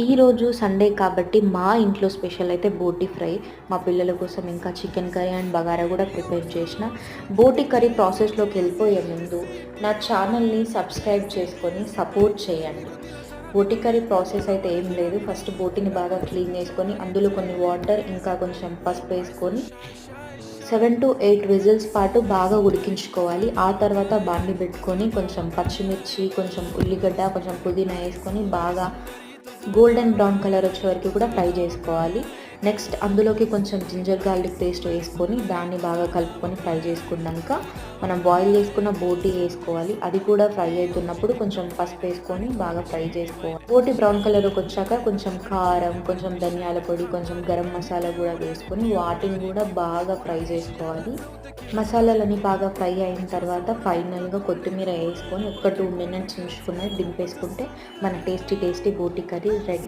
ఈరోజు సండే కాబట్టి మా ఇంట్లో స్పెషల్ అయితే బోటి ఫ్రై. మా పిల్లల కోసం ఇంకా చికెన్ కర్రీ అండ్ బగారా కూడా ప్రిపేర్ చేసిన. బోటి కర్రీ ప్రాసెస్‌లోకి వెళ్ళిపోయే ముందు నా ఛానల్‌ని సబ్స్క్రైబ్ చేసుకొని సపోర్ట్ చేయండి. బోటి కర్రీ ప్రాసెస్ అయితే ఏం లేదు. ఫస్ట్ బోటిని బాగా క్లీన్ చేసుకొని అందులో కొన్ని వాటర్ ఇంకా కొంచెం పసుపు వేసుకొని 7-8 విజిల్స్ పాటు బాగా ఉడికించుకోవాలి. ఆ తర్వాత బాండి పెట్టుకొని కొంచెం పచ్చిమిర్చి, కొంచెం ఉల్లిగడ్డ, కొంచెం పుదీనా వేసుకొని బాగా గోల్డెన్ బ్రౌన్ కలర్ వచ్చే వరకు కూడా ఫ్రై చేసుకోవాలి. నెక్స్ట్ అందులోకి కొంచెం జింజర్ గార్లిక్ పేస్ట్ వేసుకొని దాన్ని బాగా కలుపుకొని ఫ్రై చేసుకున్నాక మనం బాయిల్ చేసుకున్న బోటి వేసుకోవాలి. అది కూడా ఫ్రై అవుతున్నప్పుడు కొంచెం పసుపు వేసుకొని బాగా ఫ్రై చేసుకోవాలి. బోటి బ్రౌన్ కలర్కి వచ్చాక కొంచెం కారం, కొంచెం ధనియాల పొడి, కొంచెం గరం మసాలా కూడా వేసుకొని వాటిని కూడా బాగా ఫ్రై చేసుకోవాలి. మసాలాలన్నీ బాగా ఫ్రై అయిన తర్వాత ఫైనల్గా కొత్తిమీర వేసుకొని ఒక 2 మినిట్స్ ఉంచుకుని దింపేసుకుంటే మన టేస్టీ బోటి కర్రీ రెడీ.